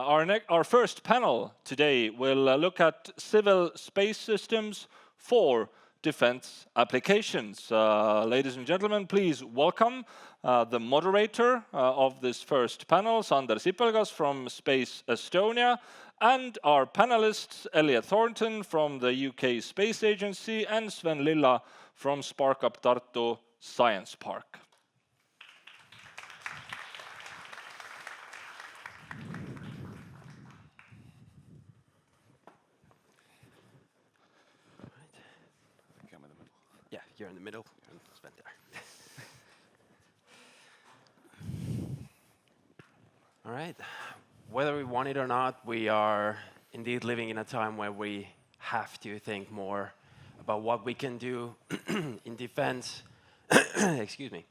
our first panel today will look at civil space systems for defense applications. Ladies and gentlemen, please welcome the moderator of this first panel, Sipelgas from Space Estonia, and our panelists, Elliot Thornton from the UK Space Agency and Sven Lilla from Sparkup Tartu Science Park. Yeah, you're in the middle. And Sven there. All right. Whether we want it or not, we are indeed living in a time where we have to think more about what we can do in defense. Excuse me.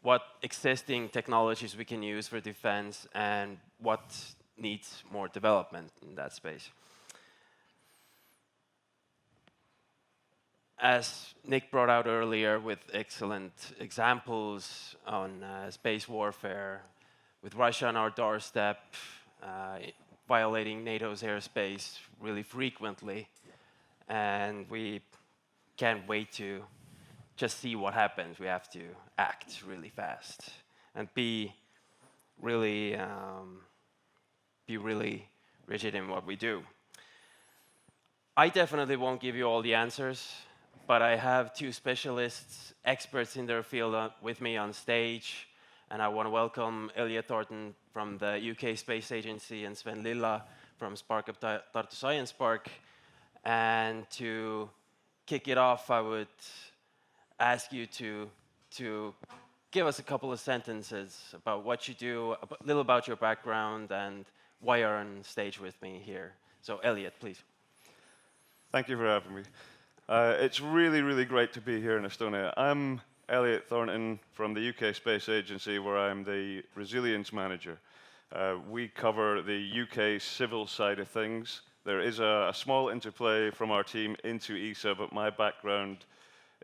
What existing technologies we can use for defense and what needs more development in that space. As Nick brought out earlier with excellent examples on space warfare, with Russia on our doorstep, violating NATO's airspace really frequently, and we can't wait to just see what happens. We have to act really fast and be really rigid in what we do. I definitely won't give you all the answers, but I have two specialists, experts in their field with me on stage. And I want to welcome Elliot Thornton from the UK Space Agency and Sven Lilla from Sparkup Tartu Science Park. And to kick it off, I would ask you to give us a couple of sentences about what you do, a little about your background, and why you're on stage with me here. So Elliot, please. Thank you for having me. It's really great to be here in Estonia. I'm Elliot Thornton from the UK Space Agency, where I'm the resilience manager. We cover the UK civil side of things. There is a small interplay from our team into ESA, but my background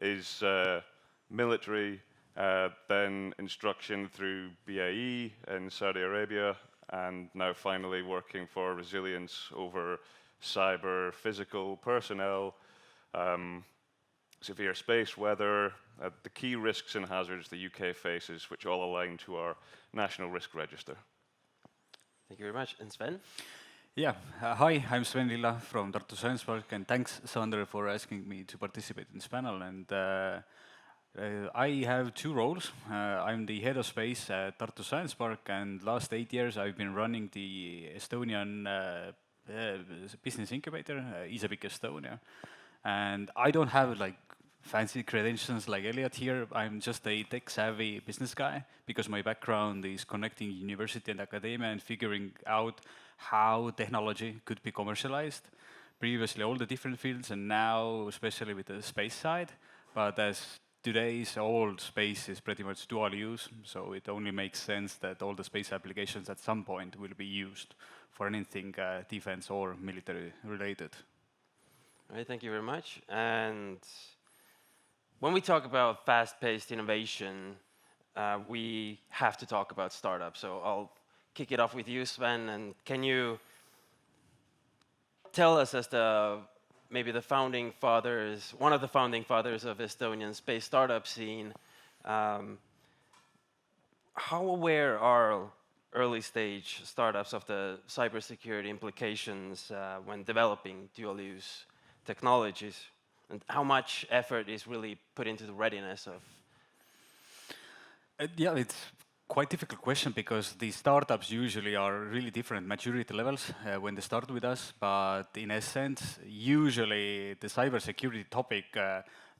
is military, then instruction through BAE in Saudi Arabia, and now finally working for resilience over cyber, physical, personnel, severe space weather, the key risks and hazards the UK faces, which all align to our national risk register. Thank you very much. And Sven? Yeah, hi, I'm Sven Lilla from Tartu Science Park, and thanks, Sander, for asking me to participate in this panel. And I have two roles. I'm the head of space at Tartu Science Park, and last 8 years I've been running the Estonian business incubator, Isabik Estonia. And I don't have like fancy credentials like Elliot here. I'm just a tech-savvy business guy because my background is connecting university and academia and figuring out how technology could be commercialized. Previously all the different fields, and now especially with the space side. But as today's old space is pretty much dual use, so it only makes sense that all the space applications at some point will be used for anything defense or military related. All right, thank you very much. And when we talk about fast-paced innovation, we have to talk about startups. So I'll kick it off with you, Sven. And can you tell us, as maybe the founding fathers, one of the founding fathers of Estonian space startup scene, how aware are early-stage startups of the cybersecurity implications when developing dual-use technologies, and how much effort is really put into the readiness of? Yeah, it's quite difficult question because the startups usually are really different maturity levels when they start with us, but in essence, usually the cybersecurity topic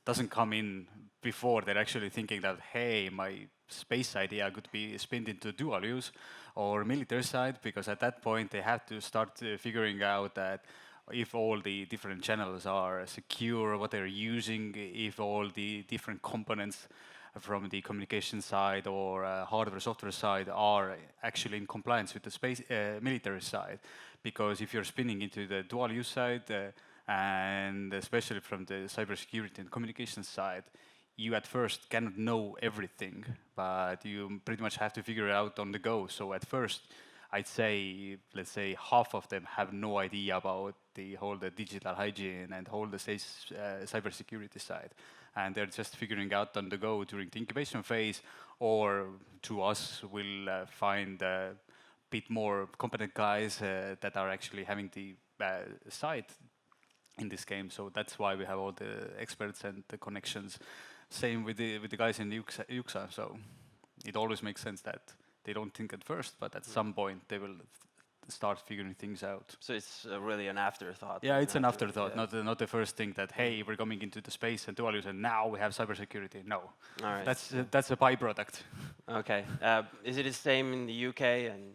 doesn't come in before they're actually thinking that, hey, my space idea could be spun into dual use or military side, because at that point they have to start figuring out that if all the different channels are secure, what they're using, if all the different components from the communication side or hardware software side are actually in compliance with the space military side. Because if you're spinning into the dual use side, and especially from the cybersecurity and communication side, you at first cannot know everything, but you pretty much have to figure it out on the go. So at first, I'd say, let's say, half of them have no idea about the digital hygiene and whole the cybersecurity side. And they're just figuring out on the go during the incubation phase, or to us, we'll find a bit more competent guys that are actually having the side in this game. So that's why we have all the experts and the connections. Same with the guys in UXA. So it always makes sense that they don't think at first, but at some point they will start figuring things out. So it's really an afterthought. Yeah, it's an afterthought, not the first thing that, hey, we're coming into the space and dual use and now we have cybersecurity. No, All right. that's a byproduct. Okay. Is it the same in the UK? And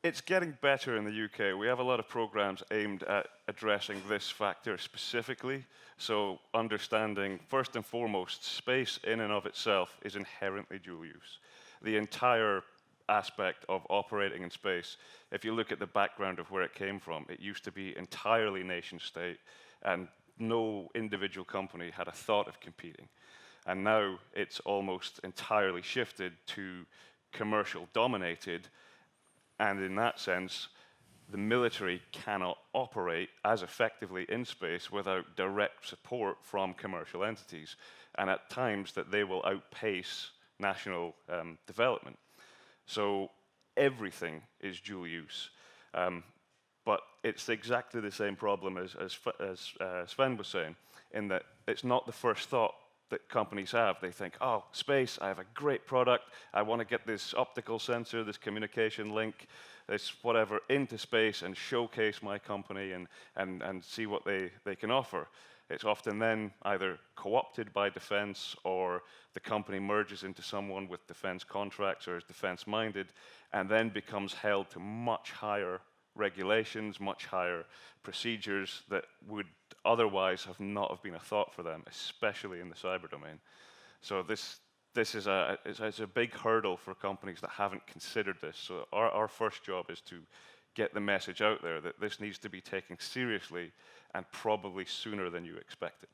It's getting better in the UK. We have a lot of programs aimed at addressing this factor specifically. So understanding, first and foremost, space in and of itself is inherently dual use. The entire aspect of operating in space, if you look at the background of where it came from, it used to be entirely nation state and no individual company had a thought of competing. And now it's almost entirely shifted to commercial dominated. And in that sense, the military cannot operate as effectively in space without direct support from commercial entities. And at times that they will outpace national development. So everything is dual use. But it's exactly the same problem as Sven was saying, in that it's not the first thought that companies have. They think, oh, space, I have a great product. I want to get this optical sensor, this communication link, this whatever into space and showcase my company and see what they can offer. It's often then either co-opted by defense or the company merges into someone with defense contracts or is defense-minded and then becomes held to much higher regulations, much higher procedures that would otherwise have not have been a thought for them, especially in the cyber domain. So this is a big hurdle for companies that haven't considered this. So our first job is to get the message out there that this needs to be taken seriously and probably sooner than you expected.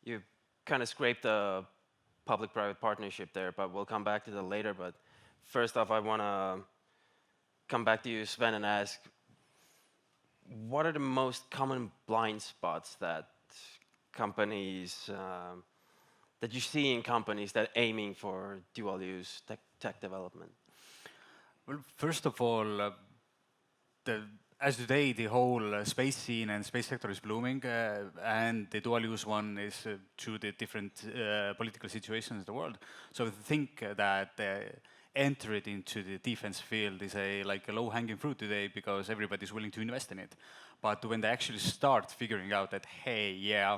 you kind of scraped the public-private partnership there, but we'll come back to that later. But first off, I want to come back to you, Sven, and ask, what are the most common blind spots that companies, that you see in companies that are aiming for dual-use tech development? Well, first of all, as today the whole space scene and space sector is blooming, and the dual-use one is to the different political situations in the world. So I think that entry into the defense field is like a low-hanging fruit today because everybody's willing to invest in it. But when they actually start figuring out that, hey, yeah,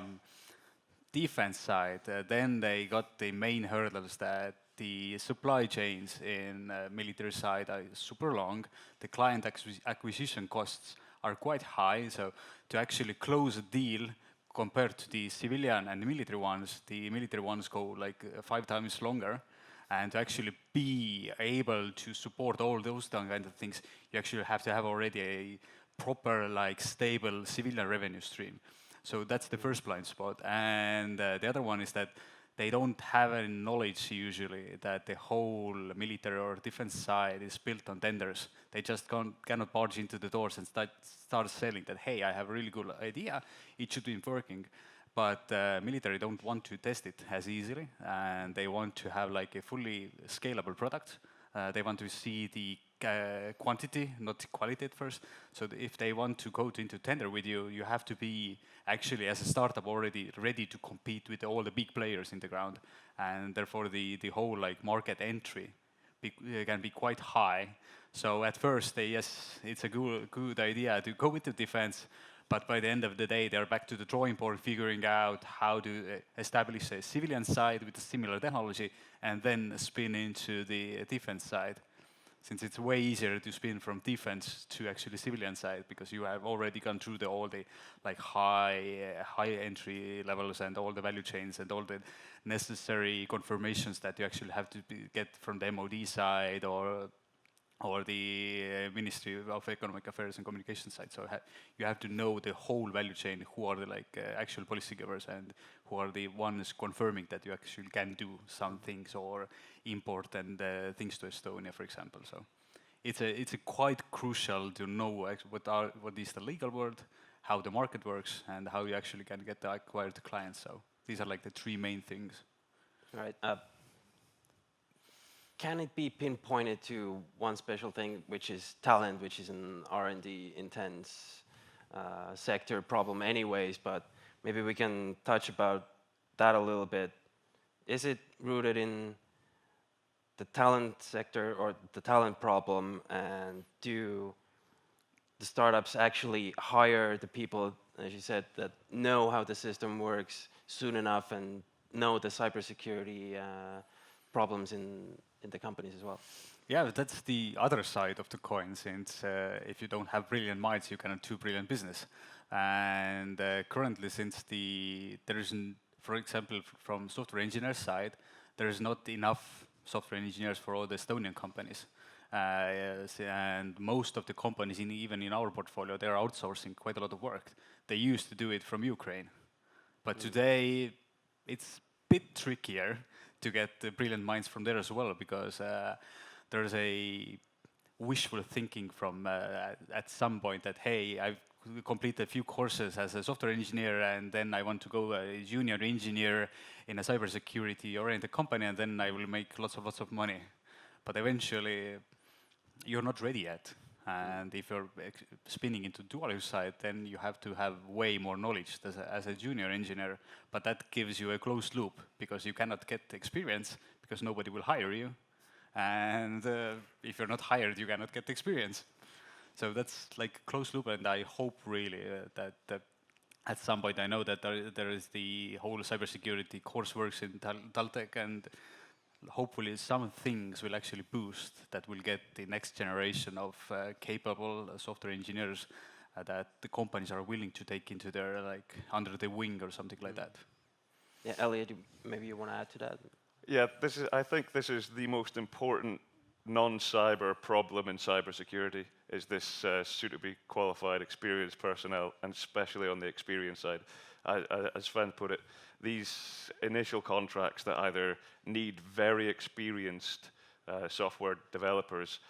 defense side, then they got the main hurdles that the supply chains in military side are super long, the client acquisition costs are quite high, so to actually close a deal compared to the civilian and the military ones go like 5 times longer, and to actually be able to support all those kind of things, you actually have to have already a proper, like, stable civilian revenue stream. So that's the first blind spot. And the other one is that they don't have any knowledge usually that the whole military or defense side is built on tenders. They just cannot barge into the doors and start selling that, hey, I have a really good idea, it should be working. But military don't want to test it as easily, and they want to have like a fully scalable product. They want to see the quantity, not quality at first. So if they want to go into tender with you, you have to be actually as a startup already ready to compete with all the big players in the ground. And therefore the whole like market entry can be quite high. So at first, yes, it's a good idea to go with the defense, but by the end of the day, they're back to the drawing board, figuring out how to establish a civilian side with a similar technology, and then spin into the defense side. Since it's way easier to spin from defense to actually civilian side, because you have already gone through all the like high entry levels and all the value chains and all the necessary confirmations that you actually have to get from the MOD side or the Ministry of Economic Affairs and Communication side. So you have to know the whole value chain, who are the actual policy givers and who are the ones confirming that you actually can do some things or import and things to Estonia, for example. So it's a quite crucial to know what is the legal world, how the market works, and how you actually can get the acquired clients. So these are like the three main things. All right. Can it be pinpointed to one special thing, which is talent, which is an R&D intense sector problem anyways, but maybe we can touch about that a little bit. Is it rooted in the talent sector or the talent problem, and do the startups actually hire the people, as you said, that know how the system works soon enough and know the cybersecurity problems in the companies as well? Yeah, but that's the other side of the coin, since if you don't have brilliant minds, you cannot do brilliant business. And currently, since there isn't, for example, from software engineer side, there is not enough software engineers for all the Estonian companies. And most of the companies, even in our portfolio, they're outsourcing quite a lot of work. They used to do it from Ukraine. But today, it's a bit trickier to get the brilliant minds from there as well, because there's a wishful thinking from at some point that, hey, I've completed a few courses as a software engineer, and then I want to go a junior engineer in a cybersecurity-oriented company, and then I will make lots of money. But eventually, you're not ready yet. And if you're spinning into dual use side, then you have to have way more knowledge as a junior engineer. But that gives you a closed loop, because you cannot get experience because nobody will hire you. And if you're not hired, you cannot get experience. So that's like closed loop, and I hope really that at some point, I know that there is the whole cybersecurity courseworks in Taltech, and hopefully some things will actually boost that will get the next generation of capable software engineers that the companies are willing to take into their, like, under the wing or something like that. Yeah, Elliot, maybe you want to add to that? Yeah, I think this is the most important non-cyber problem in cybersecurity, is this suitably qualified, experienced personnel, and especially on the experience side. As Sven put it, these initial contracts that either need very experienced software developers,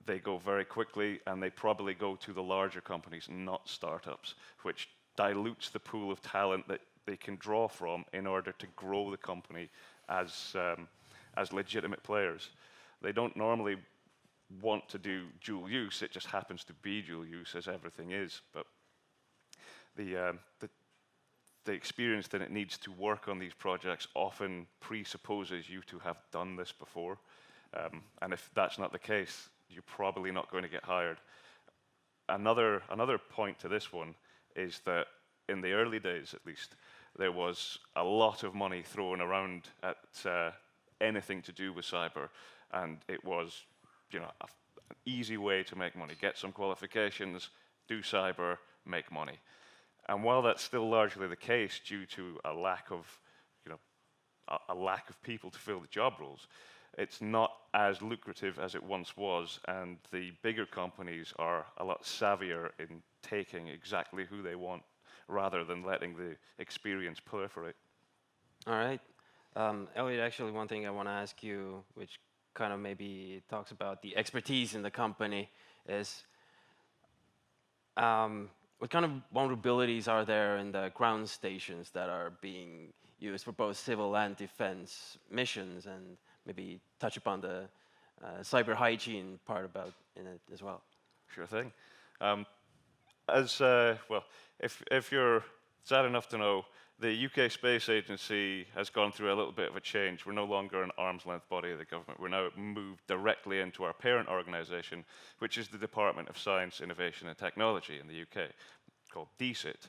they go very quickly, and they probably go to the larger companies, not startups, which dilutes the pool of talent that they can draw from in order to grow the company as legitimate players. They don't normally want to do dual use. It just happens to be dual use, as everything is. But the experience that it needs to work on these projects often presupposes you to have done this before. And if that's not the case, you're probably not going to get hired. Another point to this one is that in the early days, at least, there was a lot of money thrown around at anything to do with cyber, and it was, an easy way to make money. Get some qualifications, do cyber, make money. And while that's still largely the case due to a lack of people to fill the job roles, it's not as lucrative as it once was, and the bigger companies are a lot savvier in taking exactly who they want, rather than letting the experience proliferate. All right. Elliot, actually, one thing I want to ask you, which kind of maybe talks about the expertise in the company, is what kind of vulnerabilities are there in the ground stations that are being used for both civil and defense missions, and maybe touch upon the cyber hygiene part about in it as well? Sure thing. If you're sad enough to know, the UK Space Agency has gone through a little bit of a change. We're no longer an arm's length body of the government. We're now moved directly into our parent organisation, which is the Department of Science, Innovation and Technology in the UK, called DSIT.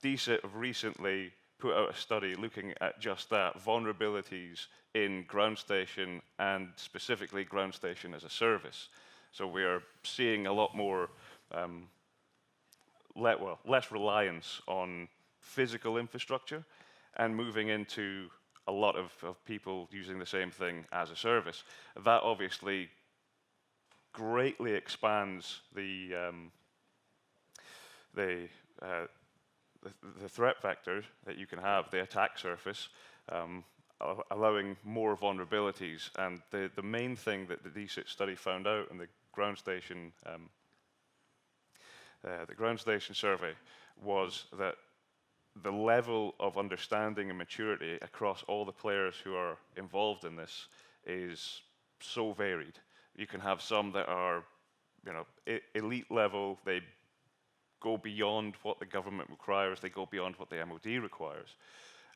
DSIT have recently put out a study looking at just that, vulnerabilities in ground station, and specifically ground station as a service. So we are seeing a lot more less reliance on physical infrastructure, and moving into a lot of people using the same thing as a service. That obviously greatly expands the threat vector that you can have, the attack surface, allowing more vulnerabilities. And the main thing that the DSIT study found out, and ground station survey was that the level of understanding and maturity across all the players who are involved in this is so varied. You can have some that are, elite level. They go beyond what the government requires. They go beyond what the MOD requires.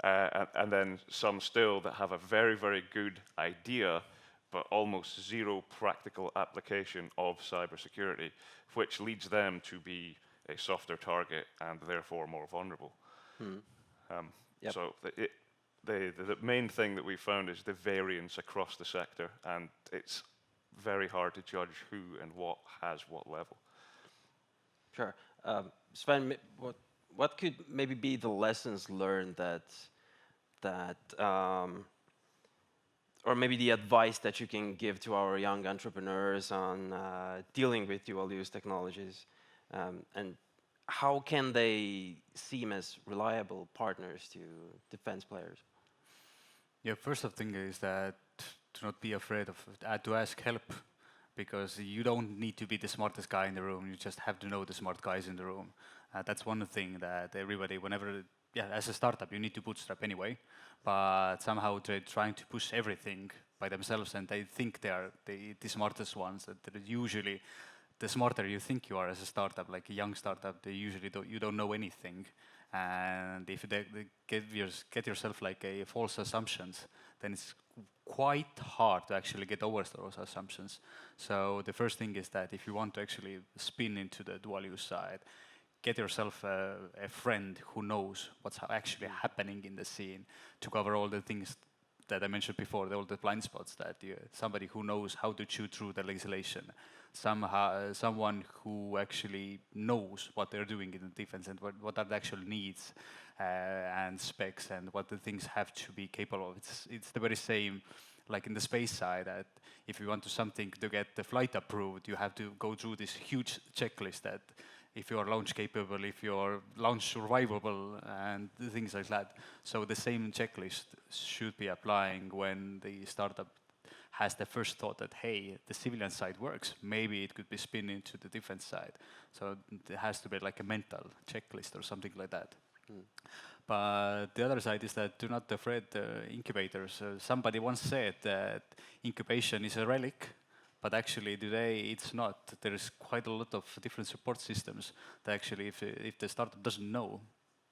And then some still that have a very, very good idea, but almost zero practical application of cybersecurity, which leads them to be a softer target and therefore more vulnerable. Yep. So the main thing that we found is the variance across the sector, and it's very hard to judge who and what has what level. Sure. Sven, what could maybe be the lessons learned or maybe the advice that you can give to our young entrepreneurs on dealing with dual-use technologies, and how can they seem as reliable partners to defense players? Yeah, first thing is that to not be afraid of to ask help, because you don't need to be the smartest guy in the room. You just have to know the smart guys in the room. That's one thing that everybody, whenever, as a startup, you need to bootstrap anyway, but somehow they're trying to push everything by themselves, and they think they are the smartest ones. That usually, the smarter you think you are as a startup, like a young startup, you don't know anything. And if they get yourself like a false assumptions, then it's quite hard to actually get over those assumptions. So the first thing is that if you want to actually spin into the dual use side, get yourself a friend who knows what's actually happening in the scene to cover all the things that I mentioned before, all the blind spots, that somebody who knows how to chew through the legislation, someone who actually knows what they're doing in the defense and what are the actual needs and specs and what the things have to be capable of. It's the very same like in the space side, that if you want something to get the flight approved, you have to go through this huge checklist that if you are launch capable, if you are launch survivable, and things like that. So the same checklist should be applying when the startup has the first thought that, hey, the civilian side works, maybe it could be spin into the defense side. So there has to be like a mental checklist or something like that. But the other side is that do not afraid incubators. Somebody once said that incubation is a relic, but actually today it's not. There is quite a lot of different support systems that actually, if the startup doesn't know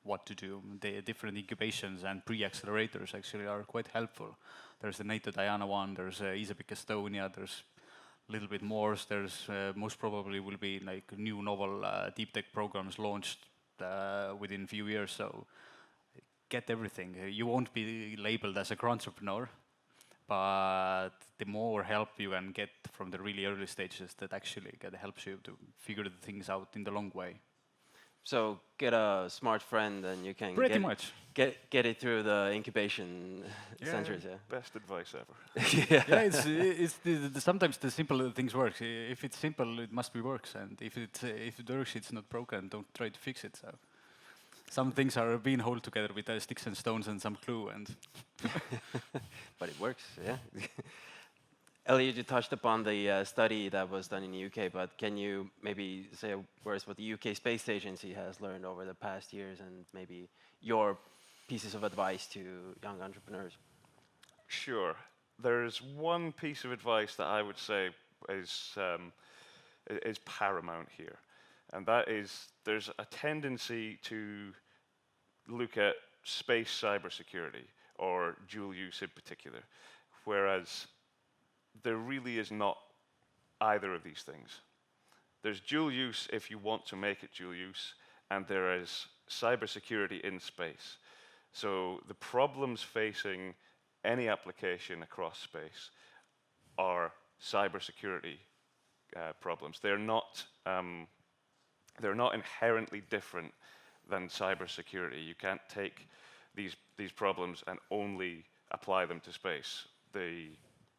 what to do, the different incubations and pre-accelerators actually are quite helpful. There's the NATO Diana one, there's Estonia, there's a little bit more. There's most probably will be like new novel deep tech programs launched within a few years. So get everything. You won't be labeled as a entrepreneur, but the more help you can get from the really early stages, that actually helps you to figure the things out in the long way. So get a smart friend and you can Pretty much get it through the incubation centers. Yeah. Best advice ever. Yeah. It's sometimes the simple things work. If it's simple, it must be works, and if it works, it's not broken. Don't try to fix it. So some things are being held together with sticks and stones and some glue, and But it works. Yeah. Elliot, you touched upon the study that was done in the UK, but can you maybe say words what the UK Space Agency has learned over the past years, and maybe your pieces of advice to young entrepreneurs? Sure. There's one piece of advice that I would say is paramount here, and that is there's a tendency to look at space cybersecurity, or dual use in particular, whereas there really is not either of these things. There's dual use if you want to make it dual use, and there is cybersecurity in space. So the problems facing any application across space are cybersecurity problems. They're not inherently different than cybersecurity. You can't take these problems and only apply them to space. The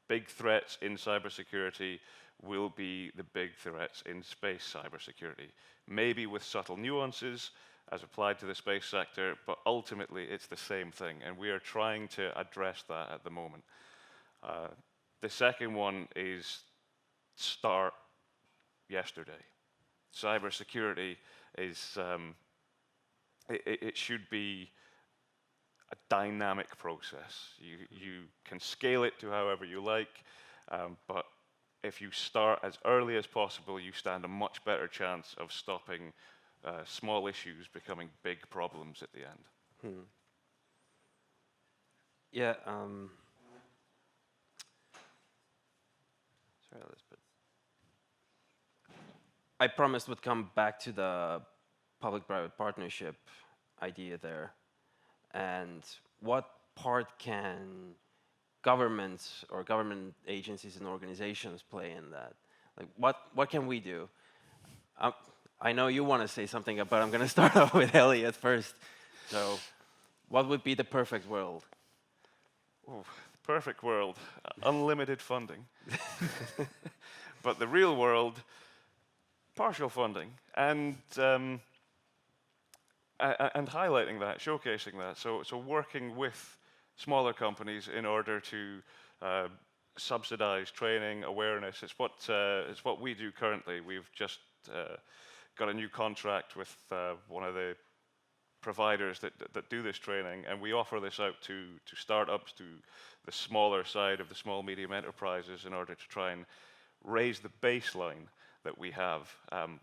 big threats in cybersecurity will be the big threats in space cybersecurity, maybe with subtle nuances as applied to the space sector, but ultimately it's the same thing, and we are trying to address that at the moment. The second one is start yesterday. Cybersecurity is, it should be a dynamic process. You can scale it to however you like, but if you start as early as possible, you stand a much better chance of stopping small issues becoming big problems at the end. Yeah. Sorry, Elizabeth. I promised would come back to the public-private partnership idea there, and what part can governments or government agencies and organizations play in that? Like, what can we do? I know you want to say something, but I'm going to start off with Elliot first. So, what would be the perfect world? Oh, perfect world, unlimited funding. But the real world, partial funding, and highlighting that, showcasing that. So working with smaller companies in order to subsidize training, awareness. It's what we do currently. We've just got a new contract with one of the providers that do this training, and we offer this out to startups, to the smaller side of the small medium enterprises, in order to try and raise the baseline that we have, and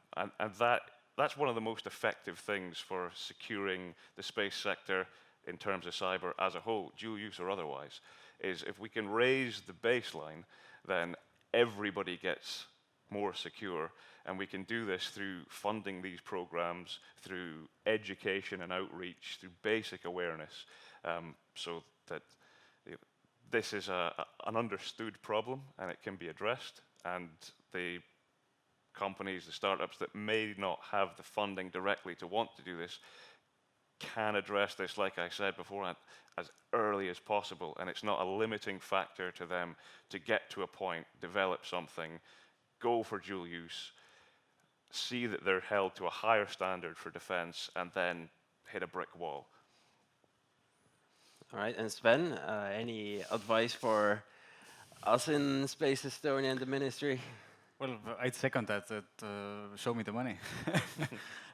that's one of the most effective things for securing the space sector in terms of cyber as a whole, dual use or otherwise, is if we can raise the baseline, then everybody gets more secure. And we can do this through funding these programs, through education and outreach, through basic awareness, so that this is an understood problem and it can be addressed. And the companies, the startups that may not have the funding directly to want to do this can address this, like I said before, as early as possible. And it's not a limiting factor to them to get to a point, develop something, go for dual use, see that they're held to a higher standard for defense, and then hit a brick wall. All right, and Sven, any advice for us in Space Estonia and the ministry? Well, I'd second that, show me the money.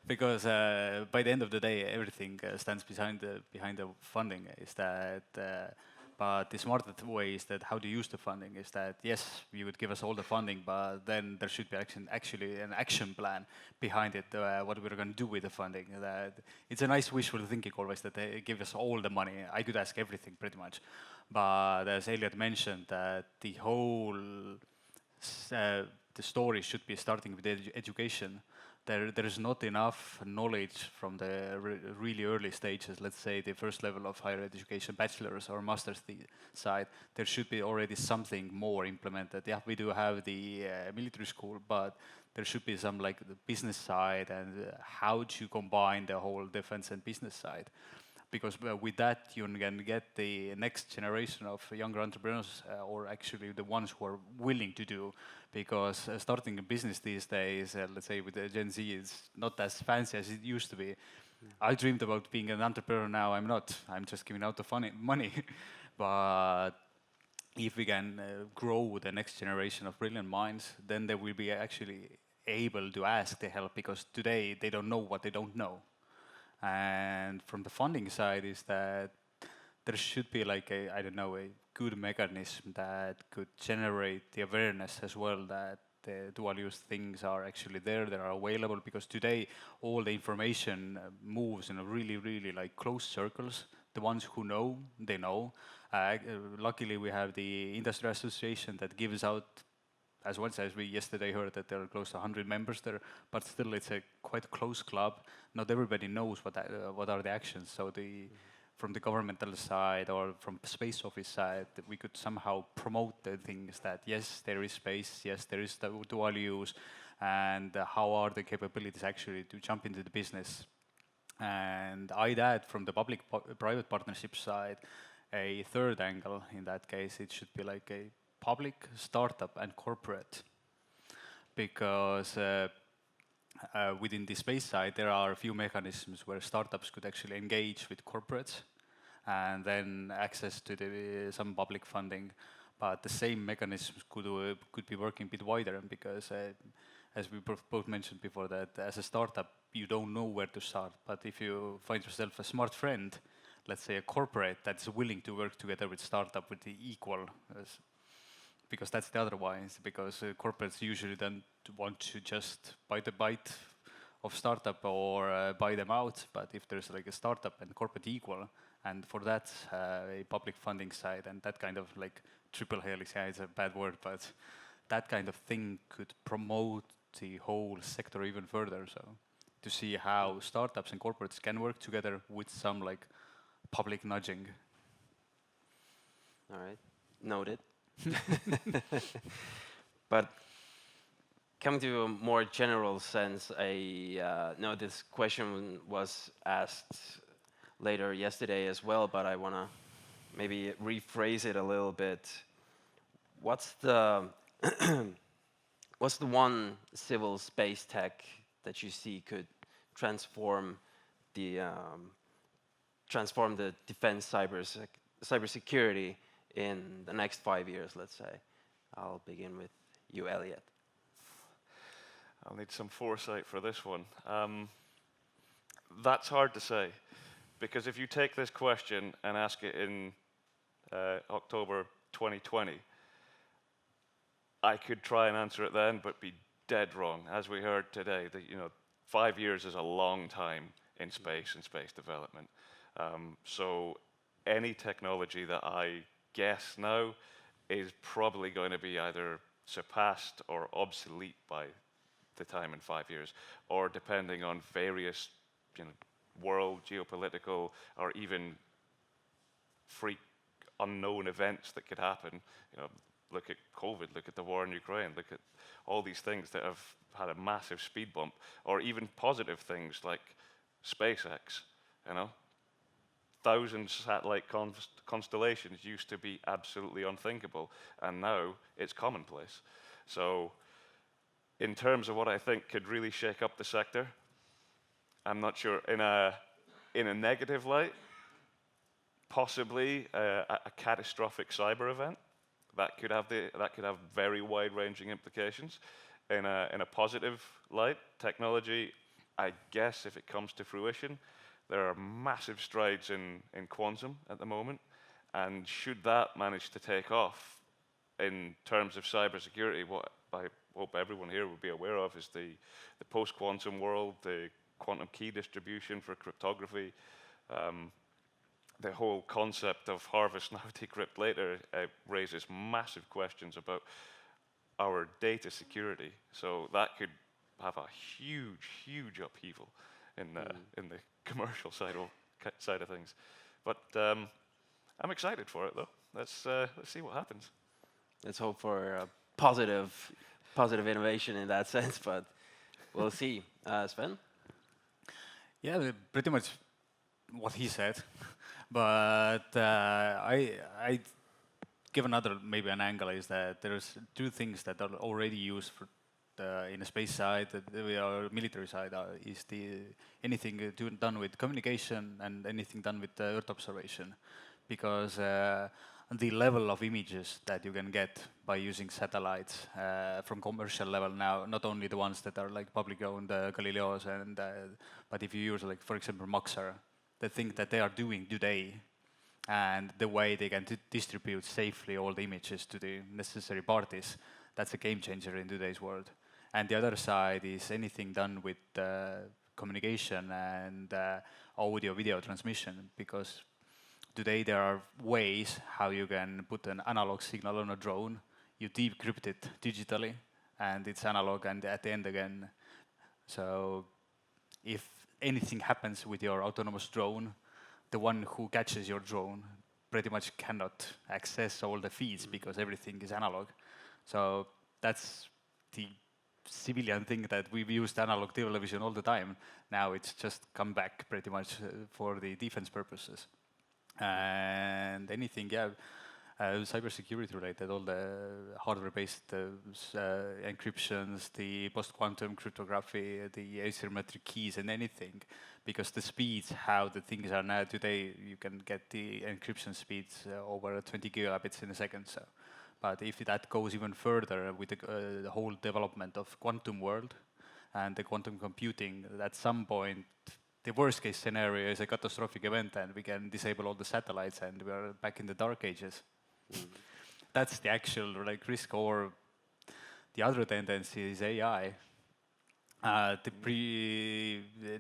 Because by the end of the day, everything stands behind the funding. Is that, but the smarter way is that how to use the funding is that, yes, you would give us all the funding, but then there should be actually an action plan behind it, what we're going to do with the funding. That it's a nice wishful thinking always that they give us all the money. I could ask everything pretty much. But as Elliot mentioned, that the whole the story should be starting with education. There is not enough knowledge from the really early stages, let's say the first level of higher education, bachelor's or master's side. There should be already something more implemented. Yeah, we do have the military school, but there should be some like the business side and how to combine the whole defense and business side. Because with that you can get the next generation of younger entrepreneurs, or actually the ones who are willing to do. Because starting a business these days, let's say with the Gen Z, is not as fancy as it used to be. I dreamed about being an entrepreneur, now I'm not. I'm just giving out the money. But if we can grow the next generation of brilliant minds, then they will be actually able to ask the help, because today they don't know what they don't know. And from the funding side is that there should be like a good mechanism that could generate the awareness as well, that the dual use things are actually there, they are available, because today all the information moves in a really like close circles. The ones who know, they know. Luckily we have the industry association that gives out, as once as we yesterday heard that there are close to 100 members there, but still it's a quite close club. Not everybody knows what are the actions. So from the governmental side or from space office side, that we could somehow promote the things that yes, there is space, yes, there is the dual use, and how are the capabilities actually to jump into the business. And I'd add from the public-private partnership side a third angle. In that case, it should be like a public, startup, and corporate, because within the space side there are a few mechanisms where startups could actually engage with corporates and then access to some public funding, but the same mechanisms could be working a bit wider, because as we both mentioned before, that as a startup, you don't know where to start. But if you find yourself a smart friend, let's say a corporate that's willing to work together with startup with the equal, because that's the otherwise, because corporates usually don't want to just buy the bite of startup or buy them out. But if there's like a startup and corporate equal, and for that a public funding side and that kind of like triple helix, yeah, it's a bad word, but that kind of thing could promote the whole sector even further. So to see how startups and corporates can work together with some like public nudging. All right, noted. But coming to a more general sense, I know this question was asked later yesterday as well, but I want to maybe rephrase it a little bit. What's the what's the one civil space tech that you see could transform the defense cybersecurity in the next 5 years, let's say? I'll begin with you, Elliot. I'll need some foresight for this one. That's hard to say, because if you take this question and ask it in October 2020, I could try and answer it then, but be dead wrong. As we heard today, that 5 years is a long time in space and space development. So any technology that I guess now is probably going to be either surpassed or obsolete by the time in 5 years, or depending on various world geopolitical or even freak unknown events that could happen. Look at COVID, look at the war in Ukraine, look at all these things that have had a massive speed bump, or even positive things like SpaceX. 1,000 satellite constellations used to be absolutely unthinkable, and now it's commonplace. So in terms of what I think could really shake up the sector, I'm not sure. In a negative light, possibly a catastrophic cyber event that could have very wide-ranging implications. In a positive light, technology, I guess if it comes to fruition, there are massive strides in quantum at the moment, and should that manage to take off in terms of cybersecurity, what I hope everyone here would be aware of is the post-quantum world, the quantum key distribution for cryptography, the whole concept of harvest now, decrypt later raises massive questions about our data security. So that could have a huge, huge upheaval in the commercial side of things. But I'm excited for it, though. Let's see what happens. Let's hope for a positive innovation in that sense, but we'll see. Sven? Yeah, pretty much what he said, but I give another maybe an angle is that there's two things that are already used for in the space side, our military side, is anything done with communication and anything done with Earth observation, because the level of images that you can get by using satellites from commercial level now, not only the ones that are like public owned Galileos, and but if you use like for example Maxar, the thing that they are doing today and the way they can distribute safely all the images to the necessary parties, that's a game changer in today's world. And the other side is anything done with communication and audio-video transmission, because today there are ways how you can put an analog signal on a drone, you decrypt it digitally, and it's analog, and at the end again. So if anything happens with your autonomous drone, the one who catches your drone pretty much cannot access all the feeds because everything is analog. So that's the civilian thing that we've used analog television all the time. Now it's just come back pretty much for the defense purposes. And anything, cybersecurity related, all the hardware-based encryptions, the post-quantum cryptography, the asymmetric keys, and anything, because the speeds, how the things are now today, you can get the encryption speeds over 20 gigabits in a second. So But if that goes even further with the whole development of quantum world and the quantum computing, at some point, the worst case scenario is a catastrophic event and we can disable all the satellites and we are back in the dark ages. That's the actual like risk. Or the other tendency is AI.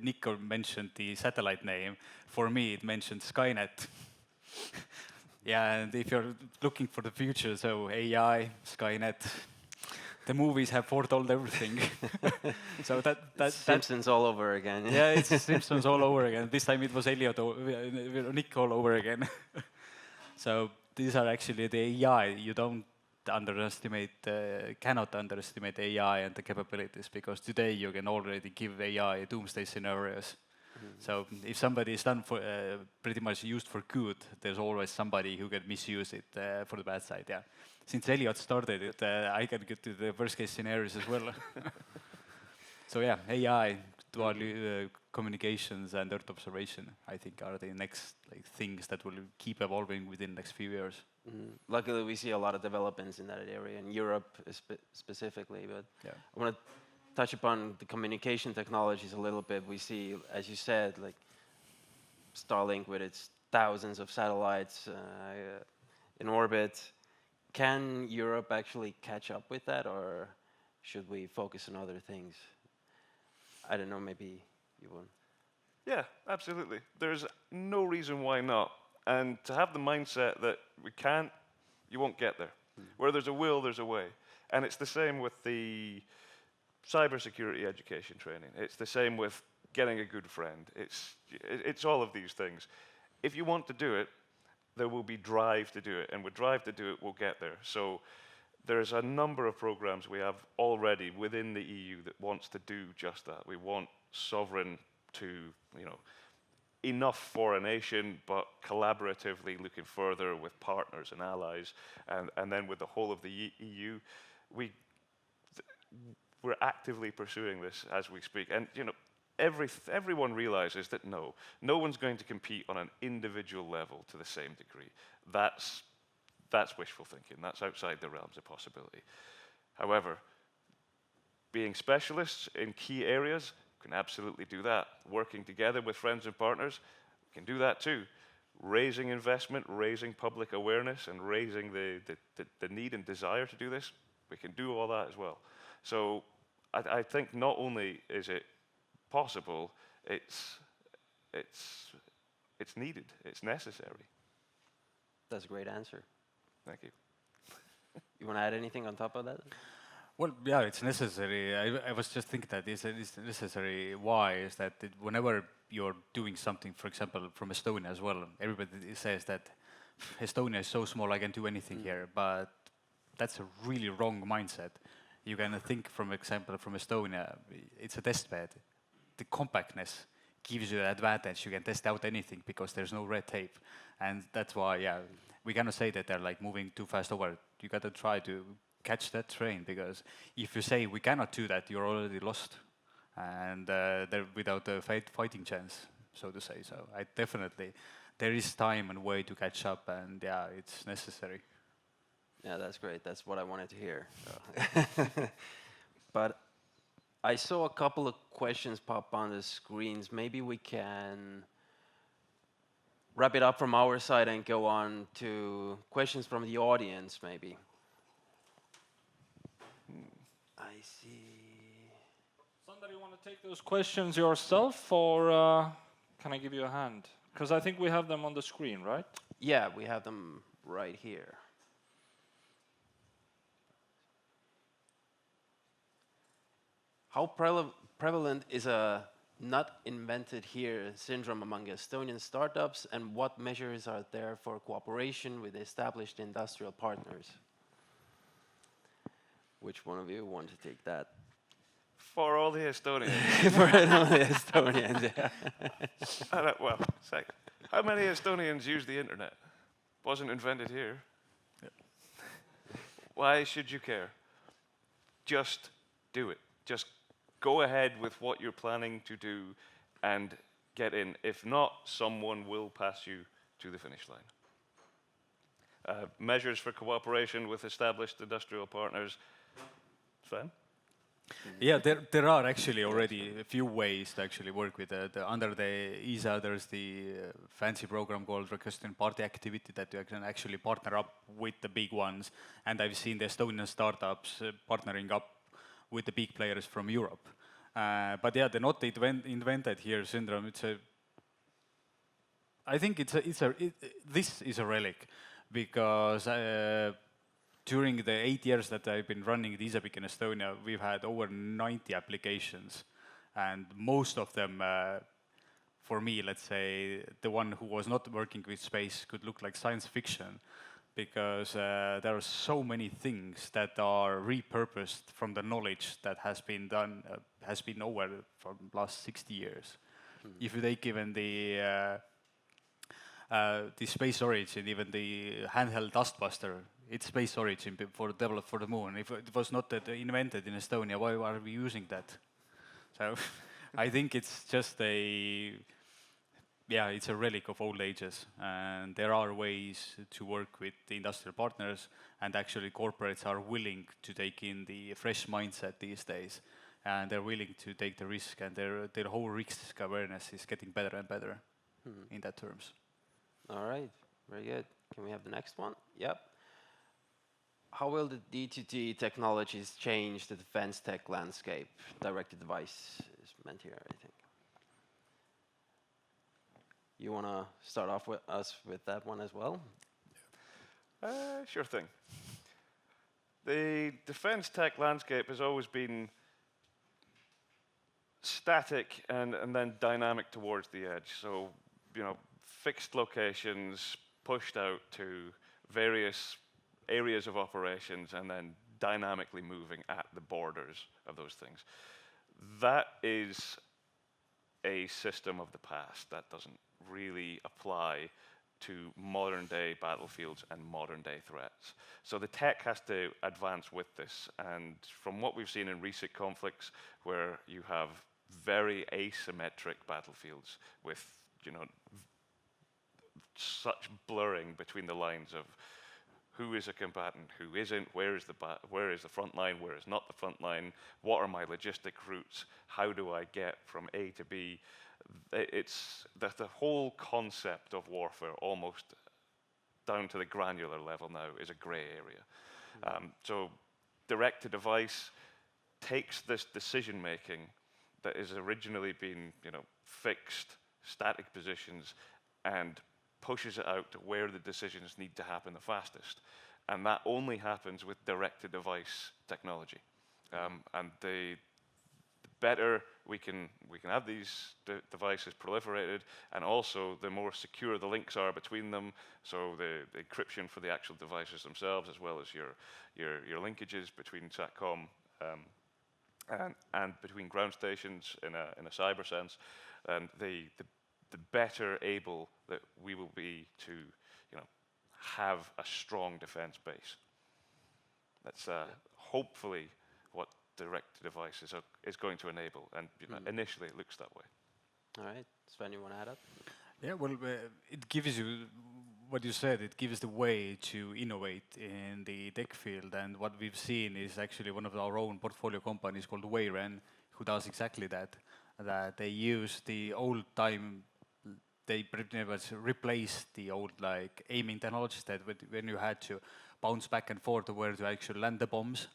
Nico mentioned the satellite name. For me, it mentioned Skynet. Yeah, and if you're looking for the future, so AI, Skynet, the movies have foretold everything. So that Simpsons all over again. yeah, it's Simpsons all over again. This time it was Elliot, Nick all over again. So these are actually the AI. You don't cannot underestimate AI and the capabilities, because today you can already give AI doomsday scenarios. So if somebody is done for pretty much used for good, there's always somebody who can misuse it for the bad side. Yeah. Since Elliot started it, I can get to the worst case scenarios as well. So yeah, AI, dual communications, and Earth observation, I think, are the next things that will keep evolving within the next few years. Luckily, we see a lot of developments in that area, in Europe specifically. But yeah. I want to touch upon the communication technologies a little bit. We see, as you said, like Starlink with its thousands of satellites in orbit. Can Europe actually catch up with that, or should we focus on other things? I don't know, maybe you want. Yeah, absolutely. There's no reason why not. And to have the mindset that we can't, you won't get there. Where there's a will, there's a way. And it's the same with the cybersecurity education training. It's the same with getting a good friend. It's all of these things. If you want to do it, there will be drive to do it. And with drive to do it, we'll get there. So there's a number of programs we have already within the EU that wants to do just that. We want sovereign to, enough for a nation, but collaboratively looking further with partners and allies, and then with the whole of the EU, we're actively pursuing this as we speak. And everyone realizes that no one's going to compete on an individual level to the same degree. That's wishful thinking. That's outside the realms of possibility. However, being specialists in key areas, we can absolutely do that. Working together with friends and partners, we can do that too. Raising investment, raising public awareness, and raising the need and desire to do this, we can do all that as well. So I think not only is it possible, it's needed, it's necessary. That's a great answer. Thank you. You want to add anything on top of that? Well, yeah, it's necessary. I was just thinking that it's necessary. Why is that whenever you're doing something, for example, from Estonia as well, everybody says that Estonia is so small, I can do anything here, but that's a really wrong mindset. You can think, from example, from Estonia, it's a test bed. The compactness gives you an advantage. You can test out anything because there's no red tape. And that's why, yeah, we cannot say that they're like moving too fast over. You got to try to catch that train, because if you say we cannot do that, you're already lost. And they're without a fighting chance, so to say. So I definitely, there is time and way to catch up, and yeah, it's necessary. Yeah, that's great. That's what I wanted to hear. So. But I saw a couple of questions pop on the screens. Maybe we can wrap it up from our side and go on to questions from the audience, maybe. I see. Sander, you want to take those questions yourself, or can I give you a hand? Because I think we have them on the screen, right? Yeah, we have them right here. How prevalent is a not invented here syndrome among Estonian startups, and what measures are there for cooperation with established industrial partners? Which one of you want to take that? For all the Estonians. For all the Estonians, yeah. Well, how many Estonians use the internet? Wasn't invented here. Yeah. Why should you care? Just do it. Just go ahead with what you're planning to do and get in. If not, someone will pass you to the finish line. measures for cooperation with established industrial partners. Sven? Yeah, there are actually already a few ways to actually work with under the ESA. There's the fancy program called Request and Party Activity that you can actually partner up with the big ones. And I've seen the Estonian startups partnering up with the big players from Europe. But yeah, the not invented here syndrome. I think this is a relic because. During the 8 years that I've been running the ESABIC in Estonia, we've had over 90 applications, and most of them, for me, let's say, the one who was not working with space could look like science fiction, because there are so many things that are repurposed from the knowledge that has been done, has been over for the last 60 years. If you take even the space origin, even the handheld dustbuster, it's space origin developed for the moon. If it was not invented in Estonia, why are we using that? So I think it's just it's a relic of old ages. And there are ways to work with the industrial partners, and actually corporates are willing to take in the fresh mindset these days. And they're willing to take the risk, and their whole risk awareness is getting better and better in that terms. All right, very good. Can we have the next one? Yep. How will the D2T technologies change the defense tech landscape? Directed device is meant here, I think. You want to start off with us with that one as well? Sure thing. The defense tech landscape has always been static and then dynamic towards the edge. So, fixed locations pushed out to various areas of operations and then dynamically moving at the borders of those things. That is a system of the past that doesn't really apply to modern day battlefields and modern day threats. So the tech has to advance with this, and from what we've seen in recent conflicts where you have very asymmetric battlefields with such blurring between the lines of who is a combatant, who isn't, where is the front line, where is not the front line, what are my logistic routes, how do I get from A to B? It's that the whole concept of warfare, almost down to the granular level now, is a gray area. So direct-to-device takes this decision-making that has originally been fixed, static positions, and pushes it out to where the decisions need to happen the fastest. And that only happens with direct-to-device technology. And the better we can have these devices proliferated, and also the more secure the links are between them, so the encryption for the actual devices themselves, as well as your linkages between SATCOM and between ground stations in a cyber sense, and the better able that we will be to, have a strong defense base. That's hopefully what direct-to-device is going to enable, and initially it looks that way. All right, Sven, you want to add up? Yeah, well, it gives you what you said. It gives the way to innovate in the tech field, and what we've seen is actually one of our own portfolio companies called Wayren, who does exactly that. That they use the old time. They pretty much replaced the old aiming technologies that when you had to bounce back and forth to where to actually land the bombs,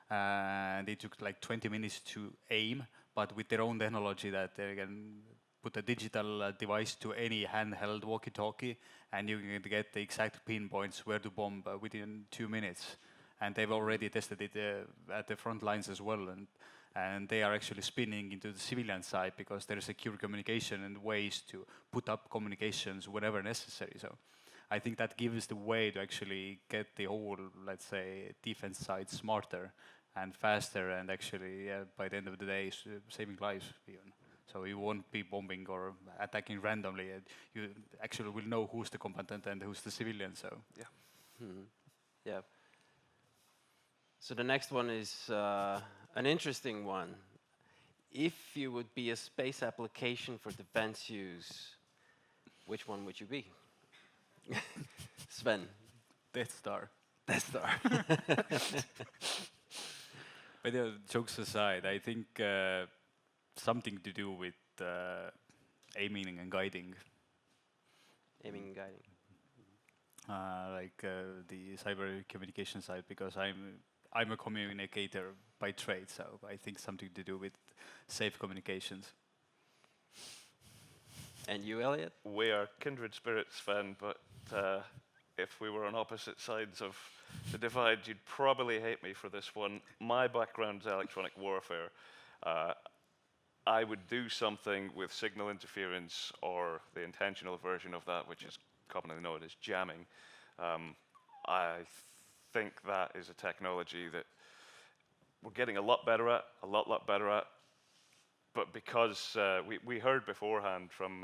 and it took 20 minutes to aim, but with their own technology that they can put a digital device to any handheld walkie-talkie, and you can get the exact pinpoints where to bomb within 2 minutes. And they've already tested it at the front lines as well, and they are actually spinning into the civilian side because there is secure communication and ways to put up communications whenever necessary. So I think that gives the way to actually get the whole, let's say, defense side smarter and faster, and actually, by the end of the day, saving lives even. So you won't be bombing or attacking randomly. You actually will know who's the combatant and who's the civilian. So yeah. Yeah. So the next one is an interesting one. If you would be a space application for defense use, which one would you be? Sven. Death Star. Death Star. But yeah, jokes aside, I think something to do with aiming and guiding, Aiming and guiding. like the cyber communication side, because I'm a communicator by trade, so I think something to do with safe communications. And you, Elliot? We are kindred spirits, Sven, but if we were on opposite sides of the divide, you'd probably hate me for this one. My background's electronic warfare. I would do something with signal interference or the intentional version of that, which is commonly known as jamming. I think that is a technology that we're getting a lot better at, lot better at. But because we heard beforehand from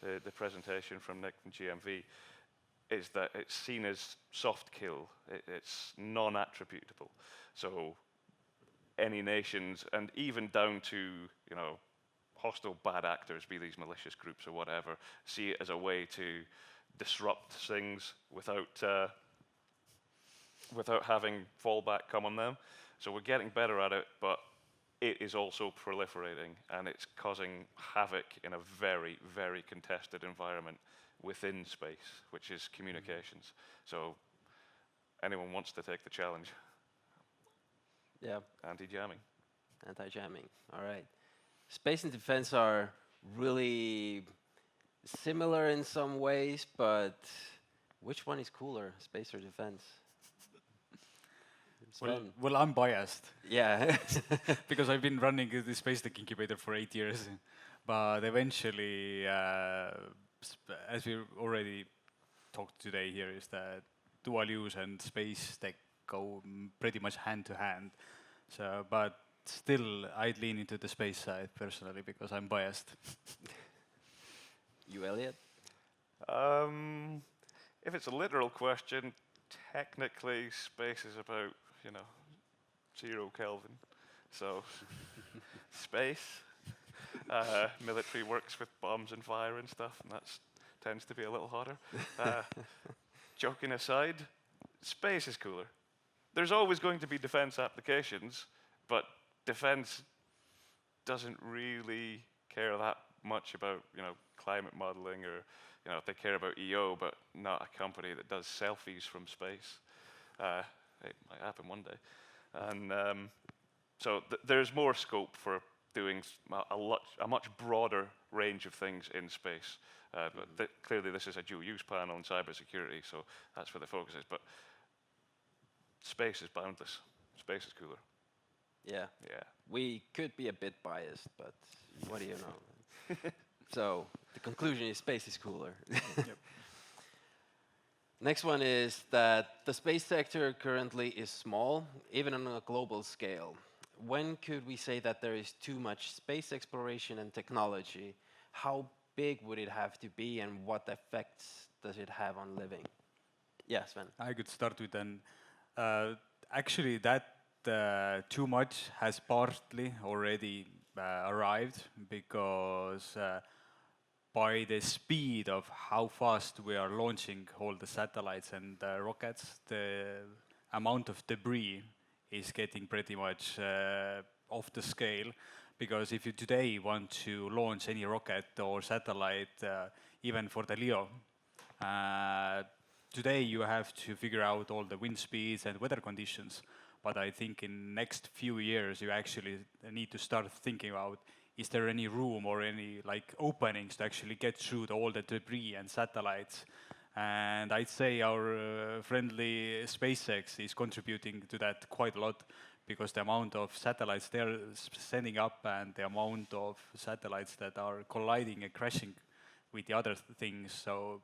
the presentation from Nick from GMV, is that it's seen as soft kill. It's non-attributable. So any nations, and even down to, you know, hostile bad actors, be these malicious groups or whatever, see it as a way to disrupt things without having fallback come on them. So we're getting better at it, but it is also proliferating, and it's causing havoc in a very, very contested environment within space, which is communications. So anyone wants to take the challenge. Yeah. Anti-jamming. Anti-jamming. All right. Space and defense are really similar in some ways, but which one is cooler, space or defense? Well, I'm biased. Yeah. Because I've been running the Space Tech Incubator for 8 years. But eventually, as we already talked today here, is that dual use and space tech go pretty much hand to hand. So, but still, I'd lean into the space side personally because I'm biased. You, Elliot? If it's a literal question, technically space is about, you know, 0 Kelvin. So space, military works with bombs and fire and stuff, and that tends to be a little hotter. Joking aside, space is cooler. There's always going to be defense applications, but defense doesn't really care that much about, you know, climate modeling, or, you know, they care about EO, but not a company that does selfies from space. It might happen one day. And so there's more scope for doing a much broader range of things in space. But clearly this is a dual-use panel on cybersecurity, so that's where the focus is. But space is boundless. Space is cooler. Yeah. Yeah. We could be a bit biased, but what do you know? So the conclusion is space is cooler. Yep. Next one is that the space sector currently is small, even on a global scale. When could we say that there is too much space exploration and technology? How big would it have to be, and what effects does it have on living? Yeah, Sven. I could start with an. Actually, that too much has partly already arrived, because by the speed of how fast we are launching all the satellites and rockets, the amount of debris is getting pretty much off the scale. Because if you today want to launch any rocket or satellite, even for the Leo, today you have to figure out all the wind speeds and weather conditions. But I think in next few years you actually need to start thinking about, is there any room or any like openings to actually get through all the debris and satellites? And I'd say our friendly SpaceX is contributing to that quite a lot, because the amount of satellites they're sending up and the amount of satellites that are colliding and crashing with the other things. So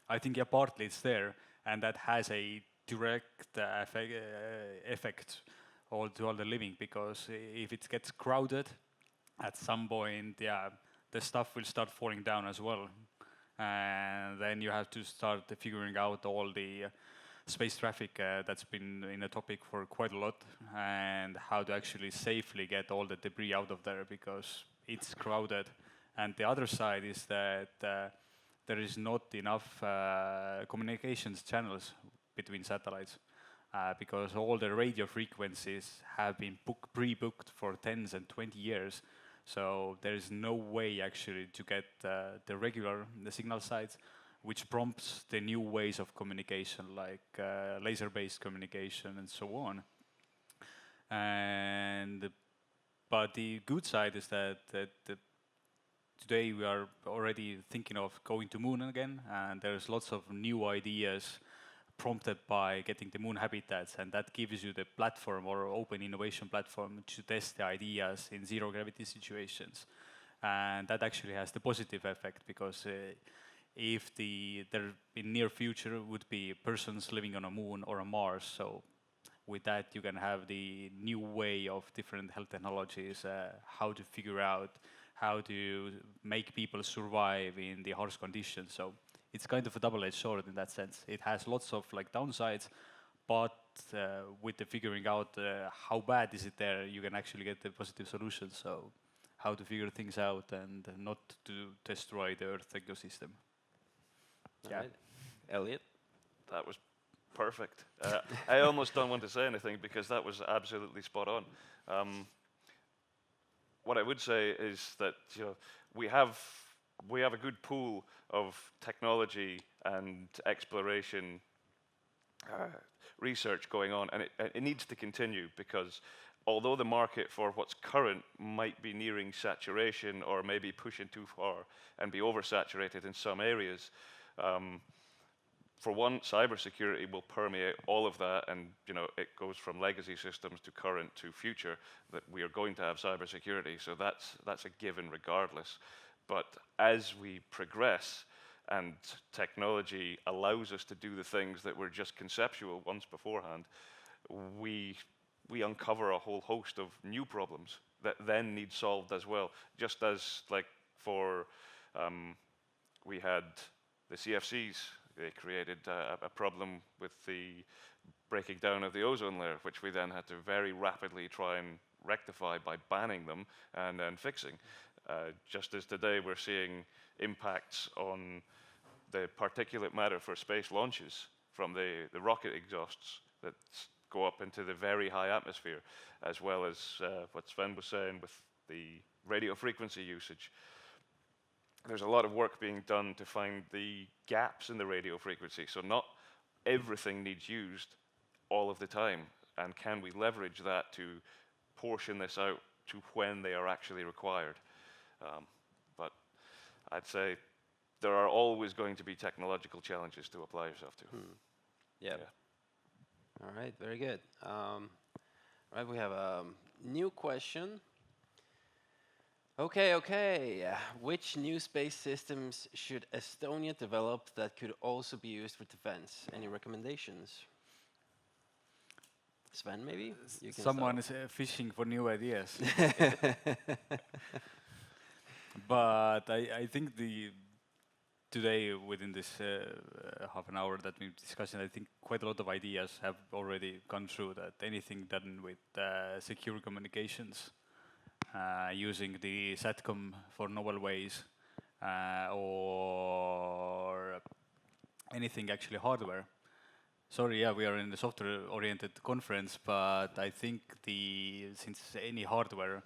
I think, yeah, partly it's there, and that has a direct effect to all the living, because if it gets crowded, at some point, yeah, the stuff will start falling down as well. And then you have to start figuring out all the space traffic that's been in the topic for quite a lot, and how to actually safely get all the debris out of there, because it's crowded. And the other side is that there is not enough communications channels between satellites, because all the radio frequencies have been pre-booked for 10s and 20 years. So there is no way actually to get the signal sites, which prompts the new ways of communication, like laser-based communication and so on. But the good side is that today we are already thinking of going to moon again, and there's lots of new ideas prompted by getting the moon habitats, and that gives you the platform or open innovation platform to test the ideas in zero gravity situations. And that actually has the positive effect, because if there in near future would be persons living on a moon or a Mars, so with that you can have the new way of different health technologies, how to figure out how to make people survive in the harsh conditions. So it's kind of a double-edged sword in that sense. It has lots of like downsides, but with the figuring out how bad is it there, you can actually get the positive solutions. So how to figure things out and not to destroy the Earth ecosystem. All right. Elliot? That was perfect. I almost don't want to say anything because that was absolutely spot on. What I would say is that we have a good pool of technology and exploration research going on, and it needs to continue, because although the market for what's current might be nearing saturation or maybe pushing too far and be oversaturated in some areas, for one, cybersecurity will permeate all of that, and it goes from legacy systems to current to future, that we are going to have cybersecurity, so that's a given regardless. But as we progress and technology allows us to do the things that were just conceptual once beforehand, we uncover a whole host of new problems that then need solved as well. Just as like we had the CFCs, they created a problem with the breaking down of the ozone layer, which we then had to very rapidly try and rectify by banning them and then fixing. Just as today we're seeing impacts on the particulate matter for space launches from the rocket exhausts that go up into the very high atmosphere, as well as what Sven was saying with the radio frequency usage. There's a lot of work being done to find the gaps in the radio frequency, so not everything needs used all of the time, and can we leverage that to portion this out to when they are actually required. But I'd say there are always going to be technological challenges to apply yourself to. Yeah. All right, very good. All right, we have a new question. Okay. Which new space systems should Estonia develop that could also be used for defense? Any recommendations? Sven, maybe? You can Someone is fishing for new ideas. But I think today, within this half an hour that we're discussing, I think quite a lot of ideas have already gone through that. Anything done with secure communications, using the SATCOM for novel ways, or anything actually hardware. Sorry, yeah, we are in the software-oriented conference, but I think since any hardware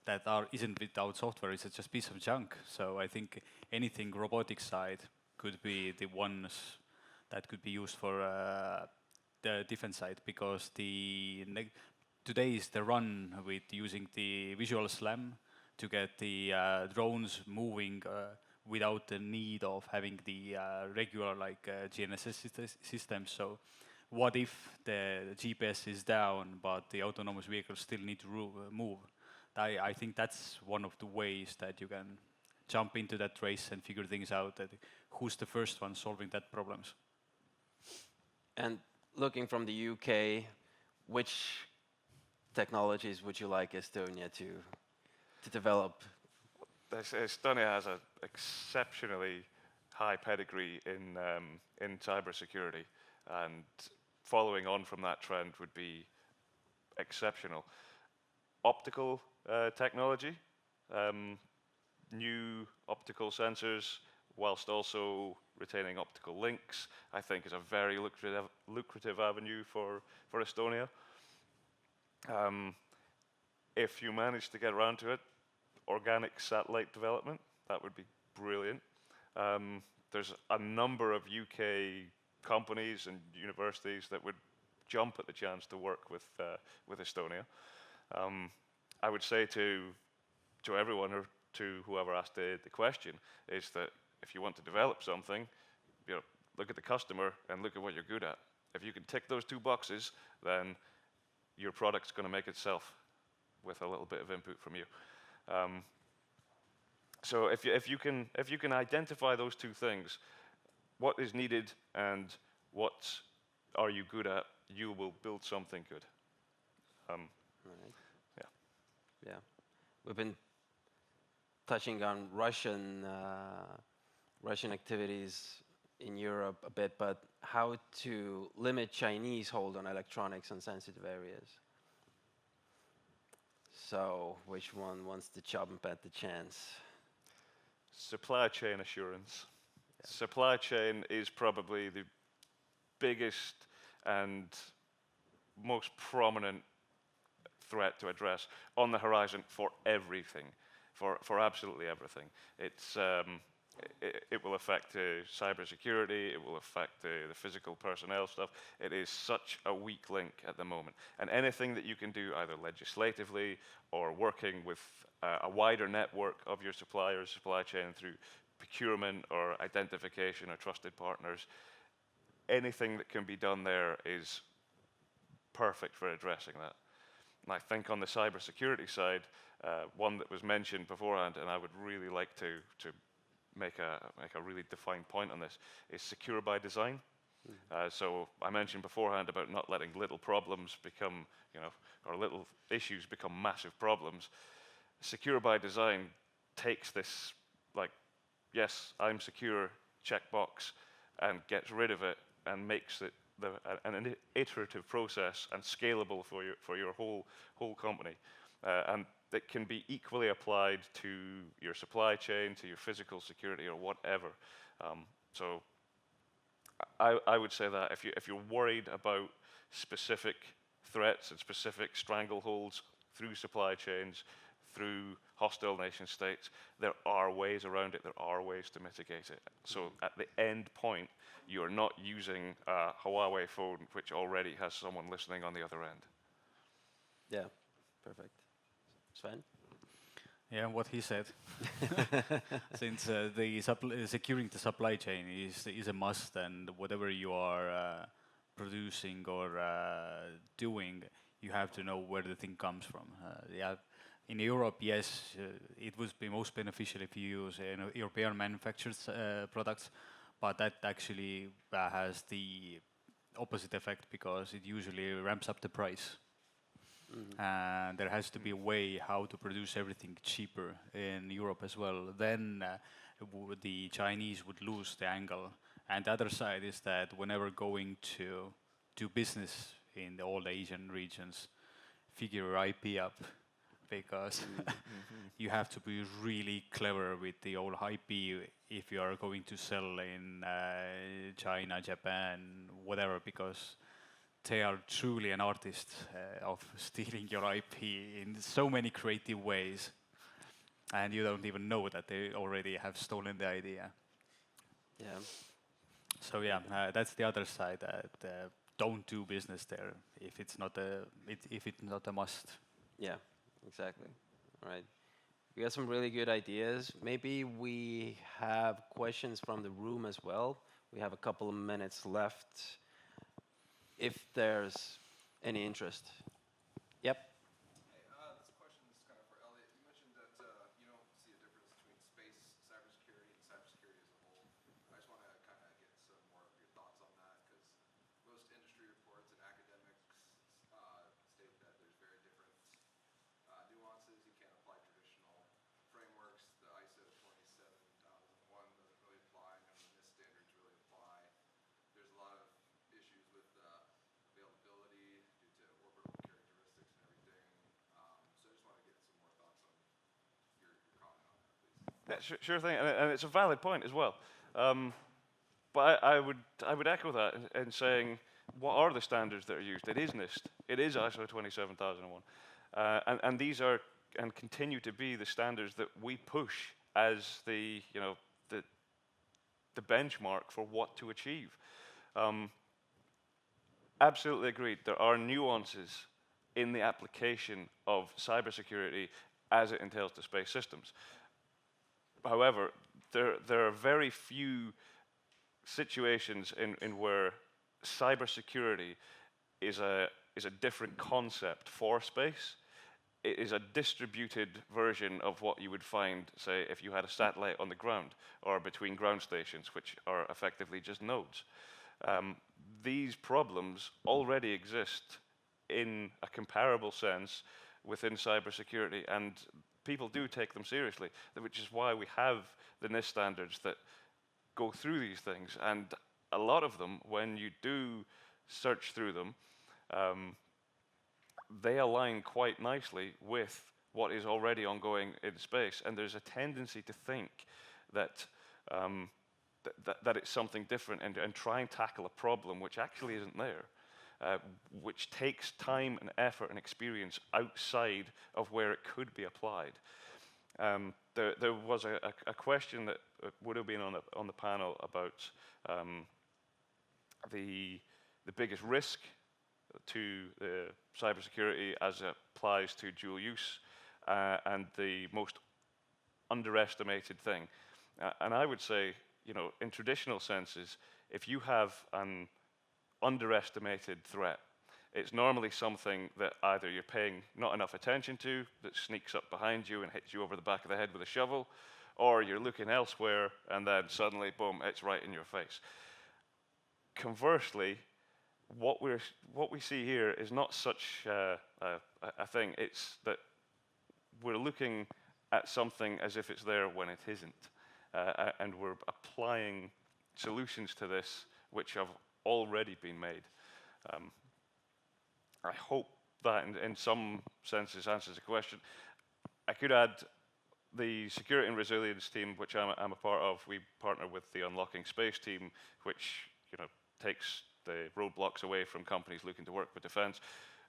that isn't without software is just a piece of junk. So I think anything robotics side could be the ones that could be used for the defense side, because today is the run with using the visual SLAM to get the drones moving without the need of having the regular GNSS systems. So what if the GPS is down, but the autonomous vehicles still need to move? I think that's one of the ways that you can jump into that race and figure things out, that who's the first one solving that problems. And looking from the UK, which technologies would you like Estonia to develop? Estonia has an exceptionally high pedigree in cybersecurity, and following on from that trend would be exceptional. Optical technology, new optical sensors whilst also retaining optical links, I think is a very lucrative avenue for Estonia. If you manage to get around to it, organic satellite development, that would be brilliant. There's a number of UK companies and universities that would jump at the chance to work with Estonia. I would say to everyone or to whoever asked the question is that if you want to develop something, look at the customer and look at what you're good at. If you can tick those two boxes, then your product's going to make itself with a little bit of input from you. So if you can identify those two things, what is needed and what are you good at, you will build something good. Right. Yeah. Yeah. We've been touching on Russian activities in Europe a bit, but how to limit Chinese hold on electronics and sensitive areas. So, which one wants to jump at the chance? Supply chain assurance. Yeah. Supply chain is probably the biggest and most prominent threat to address on the horizon for everything, for absolutely everything. It will affect cybersecurity, it will affect the physical personnel stuff. It is such a weak link at the moment. And anything that you can do either legislatively or working with a wider network of your suppliers, supply chain through procurement or identification or trusted partners, anything that can be done there is perfect for addressing that. And I think on the cybersecurity side, one that was mentioned beforehand, and I would really like to make a really defined point on this, is secure by design. So I mentioned beforehand about not letting little problems become, or little issues become massive problems. Secure by design takes this, like, yes, I'm secure checkbox, and gets rid of it and makes it an iterative process and scalable for your whole company. And that can be equally applied to your supply chain, to your physical security, or whatever. So I would say that if you're worried about specific threats and specific strangleholds through supply chains, through hostile nation states, there are ways around it, there are ways to mitigate it. So at the end point, you're not using a Huawei phone which already has someone listening on the other end. Yeah, perfect. Sven? Yeah, what he said. Since securing the supply chain is a must, and whatever you are producing or doing, you have to know where the thing comes from. Yeah, in Europe, yes, it would be most beneficial if you use European manufactured products, but that actually has the opposite effect because it usually ramps up the price. And there has to be a way how to produce everything cheaper in Europe as well. Then the Chinese would lose the angle. And the other side is that whenever going to do business in all the Asian regions, figure your IP up, because you have to be really clever with the old IP if you are going to sell in China, Japan, whatever, because they are truly an artist of stealing your IP in so many creative ways, and you don't even know that they already have stolen the idea. Yeah. So yeah, that's the other side. That don't do business there if it's not a must. Yeah, exactly. All right. We got some really good ideas. Maybe we have questions from the room as well. We have a couple of minutes left. If there's any interest. Yep. Hey, this question is kind of for Elliot. You mentioned that you don't see a difference between space cybersecurity and cybersecurity as a whole. I just want to kind of get some more of your thoughts on that, because most industry reports and academics state that there's very different nuances. You can't apply traditional frameworks. The ISO 27001 doesn't really apply. None of the NIST standards really apply. There's a lot of issues with availability due to orbital Yeah, sure thing, and it's a valid point as well. But I would echo that in saying, what are the standards that are used? It is NIST. It is ISO 27001, and these are and continue to be the standards that we push as the the benchmark for what to achieve. Absolutely agreed. There are nuances in the application of cybersecurity as it entails to space systems. However, there are very few situations in where cybersecurity is a different concept for space. It is a distributed version of what you would find, say, if you had a satellite on the ground or between ground stations, which are effectively just nodes. These problems already exist in a comparable sense within cybersecurity, and people do take them seriously, which is why we have the NIST standards that go through these things. And a lot of them, when you do search through them, they align quite nicely with what is already ongoing in space. And there's a tendency to think that that it's something different and try and tackle a problem which actually isn't there, which takes time and effort and experience outside of where it could be applied. There was a question that would have been on the panel about the biggest risk to cybersecurity as it applies to dual use, and the most underestimated thing. And I would say, in traditional senses, if you have an underestimated threat, it's normally something that either you're paying not enough attention to, that sneaks up behind you and hits you over the back of the head with a shovel, or you're looking elsewhere and then suddenly, boom, it's right in your face. Conversely, what we see here is not such a thing. It's that we're looking at something as if it's there when it isn't, and we're applying solutions to this which have already been made. I hope that in some senses answers the question. I could add the security and resilience team, which I'm a part of. We partner with the Unlocking Space team, which takes the roadblocks away from companies looking to work with defense.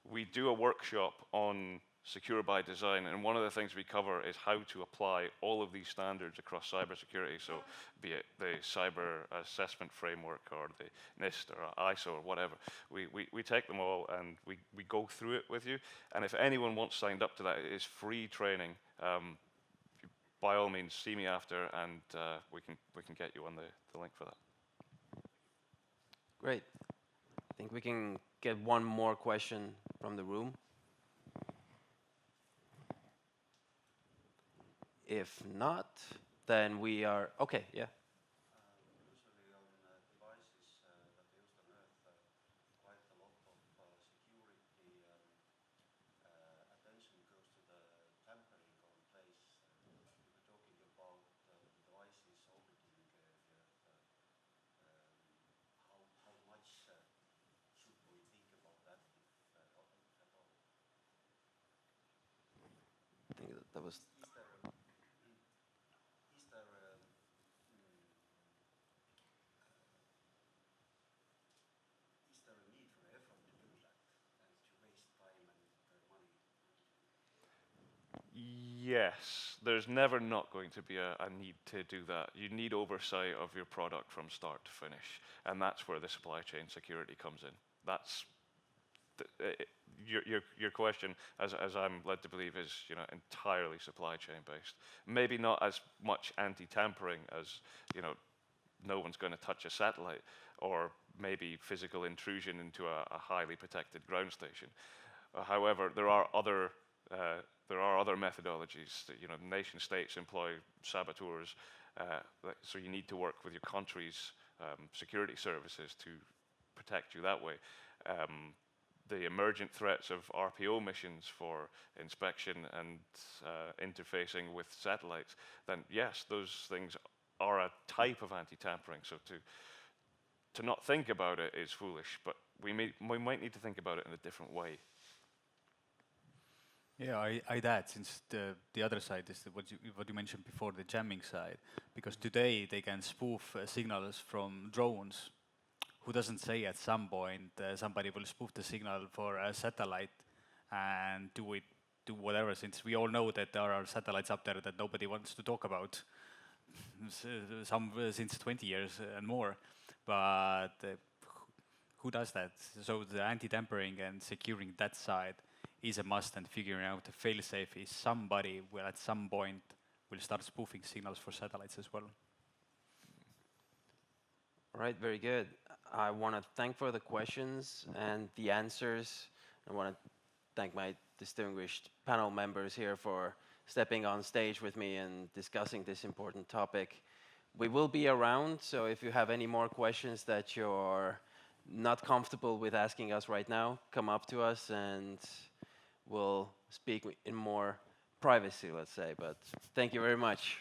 We do a workshop on secure by design, and one of the things we cover is how to apply all of these standards across cybersecurity. So be it the cyber assessment framework or the NIST or ISO or whatever, we take them all and we go through it with you. And if anyone wants signed up to that, it is free training. By all means, see me after, and we can get you on the link for that. Great. I think we can get one more question from the room. If not, then we are okay. Yeah. Usually on devices that are used on Earth, quite a lot of security attention goes to the tampering on place. We were talking about devices orbiting the Earth. How much should we think about that, if at all? I think that was. Is there a need for effort to do that and to waste time and money? Yes, there's never not going to be a need to do that. You need oversight of your product from start to finish, and that's where the supply chain security comes in. That's your question, as I'm led to believe, is entirely supply chain based. Maybe not as much anti-tampering as no one's going to touch a satellite, or maybe physical intrusion into a highly protected ground station. However, there are other methodologies that nation states employ saboteurs, so you need to work with your country's security services to protect you that way. The emergent threats of RPO missions for inspection and interfacing with satellites, then yes, those things are a type of anti-tampering. So to not think about it is foolish, but we might need to think about it in a different way. Yeah, I'd add, since the other side is what you mentioned before, the jamming side, because today they can spoof signals from drones. Who doesn't say at some point somebody will spoof the signal for a satellite and do whatever, since we all know that there are satellites up there that nobody wants to talk about, some since 20 years and more. But who does that? So the anti-tampering and securing that side is a must, and figuring out a fail-safe is somebody will at some point will start spoofing signals for satellites as well. All right, very good. I want to thank for the questions and the answers. I want to thank my distinguished panel members here for stepping on stage with me and discussing this important topic. We will be around, so if you have any more questions that you're not comfortable with asking us right now, come up to us and we'll speak in more privacy, let's say. But thank you very much.